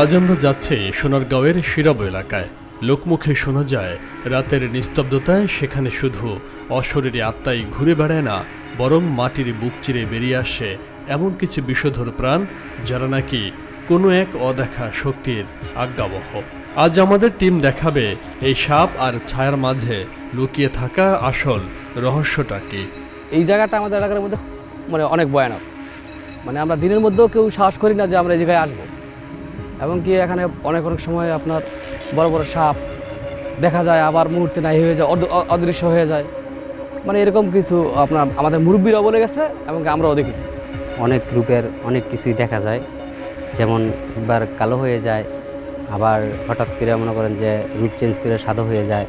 আজ আমরা যাচ্ছি সোনারগাঁওয়ের শিরাব এলাকায়। লোকমুখে শোনা যায় রাতের নিস্তব্ধতায় সেখানে শুধু অশরীরী আত্মাই ঘুরে বেড়ায় না, বরং মাটির বুক চিরে বেরিয়ে আসে এমন কিছু বিষধর প্রাণ যারা নাকি কোনো এক অদেখা শক্তির আজ্ঞাবহ। আজ আমাদের টিম দেখাবে এই সাপ আর ছায়ার মাঝে লুকিয়ে থাকা আসল রহস্যটা কি। এই জায়গাটা আমাদের এলাকার মধ্যে অনেক ভয়ানক। আমরা দিনের মধ্যেও কেউ সাহস করি না যে আমরা এই জায়গায় আসবো। এবং কি এখানে অনেক সময় আপনার বড় বড় সাপ দেখা যায়, আবার মুহূর্তে নাই হয়ে যায়, অদৃশ্য হয়ে যায়। এরকম কিছু আমাদের মুরব্বীরাও বলে গেছে এবং আমরাও দেখেছি। অনেক রূপের অনেক কিছুই দেখা যায়, যেমন একবার কালো হয়ে যায়, আবার হঠাৎ করে মনে করেন যে রূপ চেঞ্জ করে সাদা হয়ে যায়,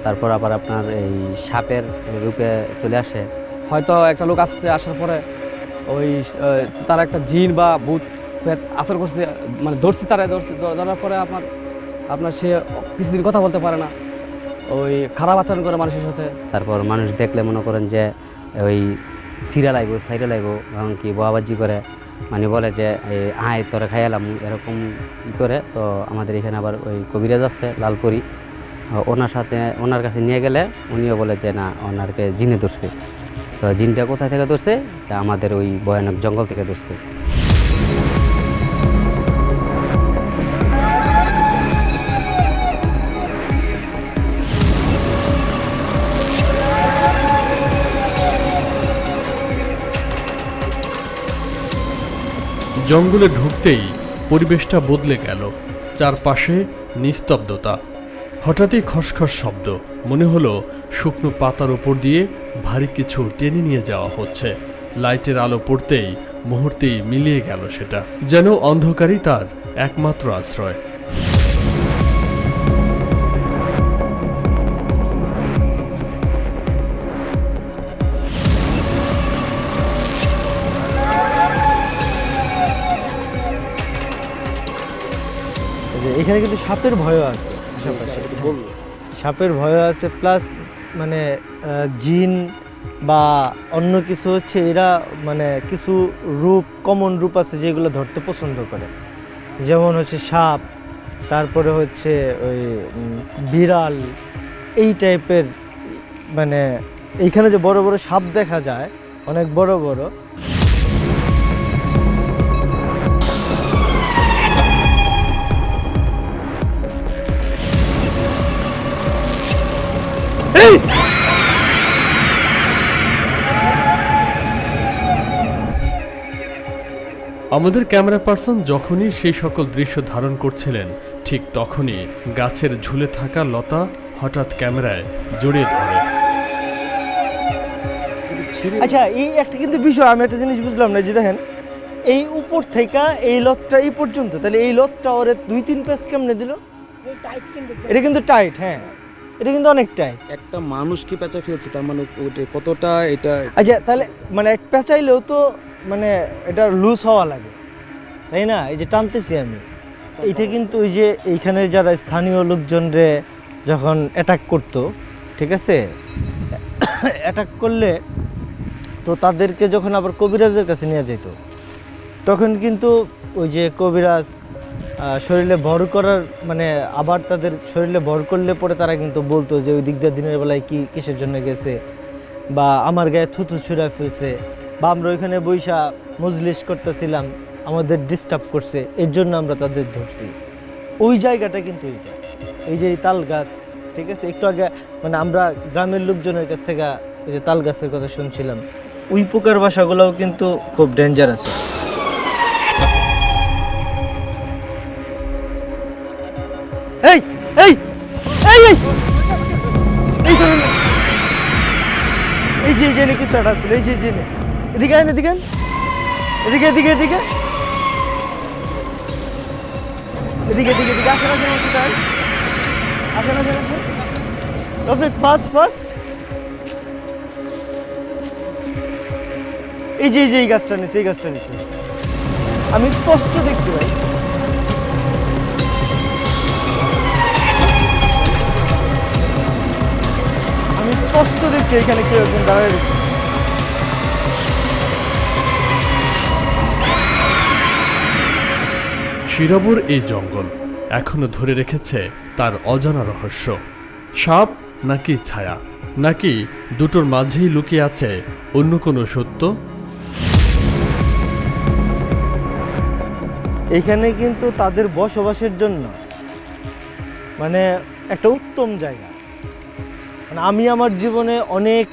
তারপর আবার আপনার এই সাপের রূপে চলে আসে। হয়তো একটা লোক আসার পরে ওই তার একটা জিন বা ভূত আসর করছে, ধরার পরে আপনার সে কিছুদিন কথা বলতে পারে না, ওই খারাপ আচরণ করে মানুষের সাথে। তারপর মানুষ দেখলে মনে করেন যে ওই সিরা লাইব ফাইরা লাইব, এমনকি বোয়াবাজি করে, বলে যে আয় তোরে খাইয়ালাম, এরকম করে। তো আমাদের এখানে আবার ওই কবিরাজ আছে লালপুরি, ওনার কাছে নিয়ে গেলে উনিও বলে যে না, ওনারকে জিনে ধরছে। তো জিনটা কোথায় থেকে ধরছে? আমাদের ওই ভয়ানক জঙ্গল থেকে ধরছে। জঙ্গলে ঢুকতেই পরিবেশটা বদলে গেল। চারপাশে নিস্তব্ধতা, হঠাৎই খসখস শব্দ, মনে হলো শুকনো পাতার উপর দিয়ে ভারী কিছু টেনে নিয়ে যাওয়া হচ্ছে। লাইটের আলো পড়তেই মুহূর্তেই মিলিয়ে গেল সেটা, যেন অন্ধকারই তার একমাত্র আশ্রয়। এখানে কিন্তু সাপের ভয়ও আছে, সাপের ভয়ও আছে, প্লাস জিন বা অন্য কিছু হচ্ছে, এরা কিছু রূপ, কমন রূপ আছে যেগুলো ধরতে পছন্দ করে, যেমন হচ্ছে সাপ, তারপরে হচ্ছে ওই বিড়াল, এই টাইপের। এইখানে যে বড় বড় সাপ দেখা যায়, অনেক বড় বড়, আমাদের ক্যামেরা পার্সন যখনই সেই সকল দৃশ্য ধারণ করছিলেন, ঠিক তখনই গাছের ঝুলে থাকা লতা হঠাৎ ক্যামেরায় জড়িয়ে ধরে। আচ্ছা, এই একটা কিন্তু বিষয় আমি একটা জিনিস বুঝলাম না, যে দেখেন এই উপর থেকে এই লতটা এই পর্যন্ত, তাহলে এই লতটা ওরে 2-3 পেজ কেমনে দিল? এটা কিন্তু টাইট, হ্যাঁ এটা কিন্তু অনেক টাইট। একটা মানুষ কি পেঁচা ফেলছে, তার ওইটা কতটা এটা। আচ্ছা, তাহলে এক পেঁচাইলেও তো এটা লুজ হওয়া লাগে, তাই না? এই যে টানতেছি আমি, এইটা কিন্তু ওই যে এইখানে যারা স্থানীয় লোকজনরে যখন অ্যাটাক করতো, ঠিক আছে, অ্যাটাক করলে তো তাদেরকে যখন আবার কবিরাজের কাছে নিয়ে যেত, তখন কিন্তু ওই যে কবিরাজ শরীরে ভর করার আবার তাদের শরীরে ভর করলে পরে তারা কিন্তু বলতো যে ওই দিক দিয়ে দিনের বেলায় কিসের জন্য গেছে, বা আমার গায়ে থুতু ছুঁড়া ফেলছে, বা আমরা ওইখানে বৈশা মজলিস করতেছিলাম, আমাদের ডিস্টার্ব করছে, এর জন্য আমরা তাদের ধরছি। ওই জায়গাটা কিন্তু এইটা, এই যে তাল গাছ, ঠিক আছে, একটু আগে আমরা গ্রামের লোকজনের কাছ থেকে এই যে তাল গাছের কথা শুনছিলাম, ওই পোকার বাসাগুলোও কিন্তু খুব ডেঞ্জার আছে। এই এই এই এই ধরুন, এই যে জেনে কিছু একটা ছিল, এই যে জেনে, এদিকে আইন, এদিকে এদিকে এদিকে এদিকে এদিকে এদিকে এদিকে আসেন, আসেন, আসেন, আসেন, আসেন, আসেন, ফার্স্ট এই যে এই গাছটা নিছে, এই গাছটা নিছে, আমি স্পষ্ট দেখছি ভাই। আমি স্পষ্ট দেখছি এখানে কেউ একজন দাঁড়ায় রয়েছে। শিরবুর এই জঙ্গল এখনো ধরে রেখেছে তার অজানা রহস্য। সাপ নাকি ছায়া, নাকি দুটোর মাঝেই লুকিয়ে আছে অন্য কোনো সত্য? এইখানে কিন্তু তাদের বসবাসের জন্য মানে একটা উত্তম জায়গা। মানে আমি আমার জীবনে অনেক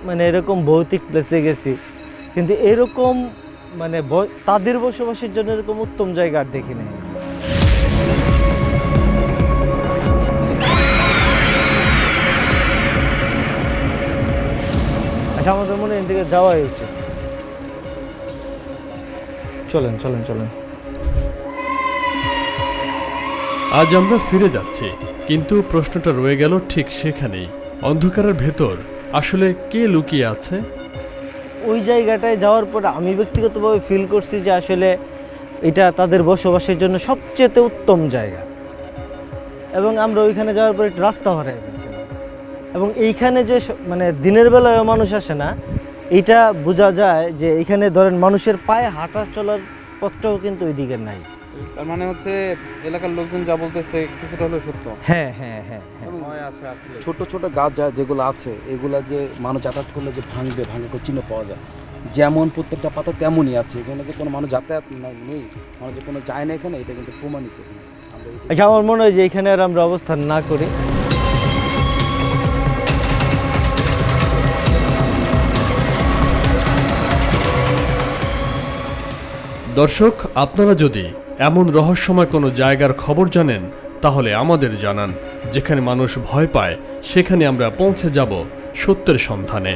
মানে এরকম ভৌতিক প্লেসে গেছি, কিন্তু এরকম মানে তাদের বসবাসের জন্য এরকম উত্তম জায়গা আর দেখি নাই। আচ্ছা, আমাদের মনে হয় এদিকে যাওয়াই উচিত। চলেন চলেন চলেন। আজ আমরা ফিরে যাচ্ছি, কিন্তু প্রশ্নটা রয়ে গেল ঠিক সেখানেই। অন্ধকারের ভেতর আসলে কে লুকিয়ে আছে? ওই জায়গাটায় যাওয়ার পর আমি ব্যক্তিগতভাবে ফিল করছি যে আসলে এটা তাদের বসবাসের জন্য সবচেয়ে উত্তম জায়গা। এবং আমরা ওইখানে যাওয়ার পর একটা রাস্তা হারিয়ে ফেলছিলাম। এবং এইখানে যে মানে দিনের বেলায় মানুষ আসে না, এটা বোঝা যায় যে এখানে ধরেন মানুষের পায়ে হাঁটা চলার পথটাও কিন্তু ওই দিকে নাই। তার মানে হচ্ছে এলাকার লোকজন যা বলতেছে কিছুটা হলেও সত্য। হ্যাঁ হ্যাঁ হ্যাঁ হ্যাঁ। ছোট ছোট গাছ যেগুলো আছে এগুলা যে মানুষ যাতায়াত করলে যে ভাঙবে কোনো চিহ্ন পাওয়া যায়, যেমন প্রত্যেকটা পাতা তেমনই আছে। এখানে যে কোনো মানুষ যাতায়াত নেই, মানুষ যে কোনো যায় না এখানে, এটা কিন্তু প্রমাণিত। আচ্ছা, আমার মনে হয় যে এখানে আর আমরা অবস্থান না করি। দর্শক, আপনারা যদি এমন রহস্যময় কোনো জায়গার খবর জানেন তাহলে আমাদের জানান। যেখানে মানুষ ভয় পায় সেখানে আমরা পৌঁছে যাব সত্যের সন্ধানে।